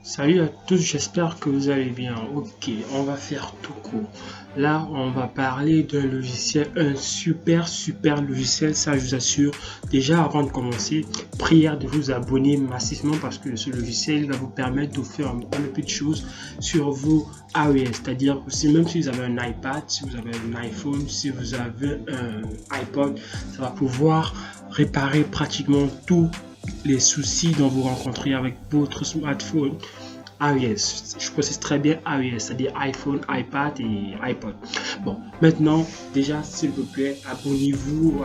Salut à tous, j'espère que vous allez bien. Ok, on va faire tout court. Là, on va parler d'un logiciel, un super logiciel, ça je vous assure. Déjà, avant de commencer, prière de vous abonner massivement parce que ce logiciel va vous permettre de faire un peu de choses sur vos iOS. C'est-à-dire, même si vous avez un iPad, si vous avez un iPhone, si vous avez un iPod, ça va pouvoir réparer pratiquement tous les soucis dont vous rencontrez avec votre smartphone iOS. Je précise très bien iOS, c'est-à-dire iPhone, iPad et iPod. Bon, maintenant, déjà, s'il vous plaît, abonnez-vous,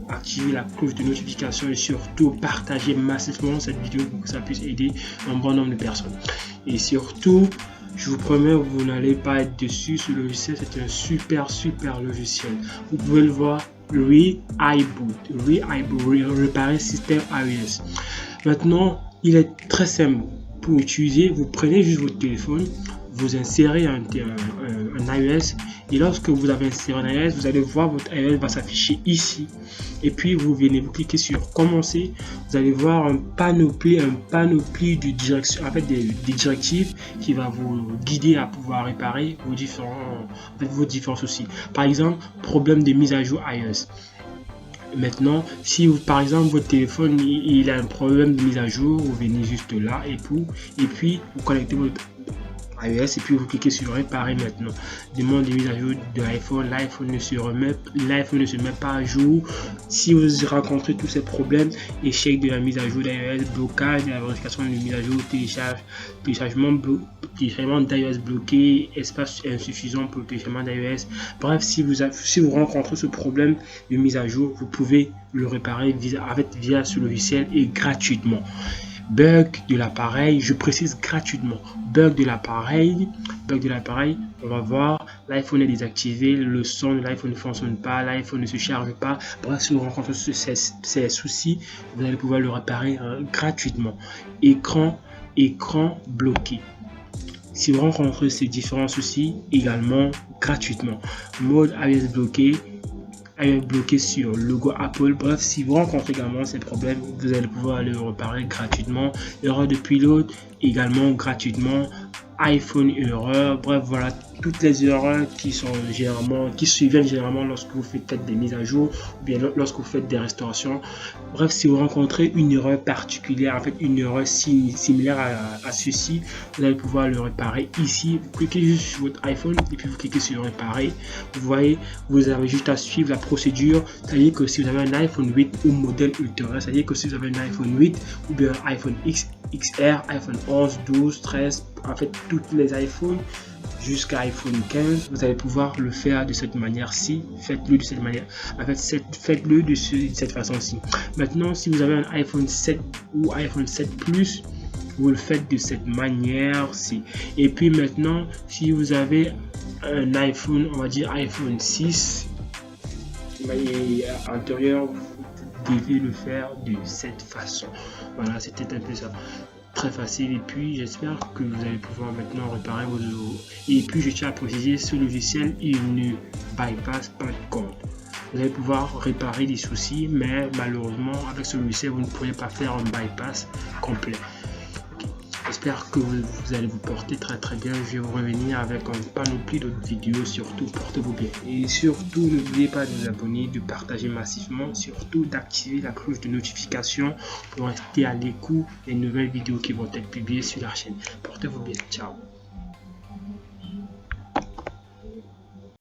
activez la cloche de notification et surtout partagez massivement cette vidéo pour que ça puisse aider un bon nombre de personnes. Et surtout, je vous promets, vous n'allez pas être dessus. Ce logiciel, c'est un super logiciel. Vous pouvez le voir, iBoot, réparer système iOS. Maintenant, il est très simple. Pour utiliser, vous prenez juste votre téléphone, vous insérez un iOS et lorsque vous avez inséré un iOS, vous allez voir votre iOS va s'afficher ici et puis vous cliquez sur commencer, vous allez voir un panoplie de directions, en fait des directives qui va vous guider à pouvoir réparer vos différents soucis. Par exemple, problème de mise à jour iOS. Maintenant, si par exemple votre téléphone il a un problème de mise à jour, vous venez juste là et puis vous connectez votre iOS et puis vous cliquez sur réparer maintenant. Demande de mise à jour de l'iPhone, l'iPhone ne se met pas à jour. Si vous rencontrez tous ces problèmes, échec de la mise à jour d'iOS, blocage de la vérification de mise à jour, téléchargement d'iOS bloqué, espace insuffisant pour le téléchargement d'iOS. Bref, si vous rencontrez ce problème de mise à jour, vous pouvez le réparer via ce logiciel et gratuitement. Bug de l'appareil, je précise gratuitement. Bug de l'appareil, on va voir, l'iPhone est désactivé, le son de l'iPhone ne fonctionne pas, l'iPhone ne se charge pas. Bref, si vous rencontrez ces soucis, vous allez pouvoir le réparer gratuitement. Écran bloqué. Si vous rencontrez ces différents soucis, également gratuitement. Mode iOS bloqué sur le logo Apple. Bref, si vous rencontrez également ces problèmes, vous allez pouvoir le réparer gratuitement. Erreur de pilote également gratuitement. iPhone erreur, bref, voilà toutes les erreurs qui surviennent généralement lorsque vous faites des mises à jour ou bien lorsque vous faites des restaurations. Bref, si vous rencontrez une erreur particulière, en fait une erreur similaire à ceci, vous allez pouvoir le réparer ici. Vous cliquez juste sur votre iPhone et puis vous cliquez sur réparer. Vous voyez, vous avez juste à suivre la procédure. C'est-à-dire que si vous avez un iPhone 8 ou modèle ultérieur, c'est-à-dire que si vous avez un iPhone 8 ou bien un iPhone XR, iPhone 11, 12, 13, en fait toutes les iPhones jusqu'à iPhone 15, vous allez pouvoir le faire de cette manière-ci. Faites-le de cette manière. En fait, faites-le de cette façon-ci. Maintenant, si vous avez un iPhone 7 ou iPhone 7 Plus, vous le faites de cette manière-ci. Et puis maintenant, si vous avez un iPhone, on va dire iPhone 6 antérieur, vous devez le faire de cette façon. Voilà, c'était un peu ça. Très facile, et puis j'espère que vous allez pouvoir maintenant réparer vos euros. Et puis je tiens à préciser, ce logiciel il ne bypass pas de code. Vous allez pouvoir réparer des soucis, mais malheureusement avec ce logiciel vous ne pourrez pas faire un bypass complet. J'espère que vous allez vous porter très bien. Je vais vous revenir avec un panoplie d'autres vidéos. Surtout, portez-vous bien. Et surtout, n'oubliez pas de vous abonner, de partager massivement. Surtout, d'activer la cloche de notification pour rester à l'écoute des nouvelles vidéos qui vont être publiées sur la chaîne. Portez-vous bien. Ciao.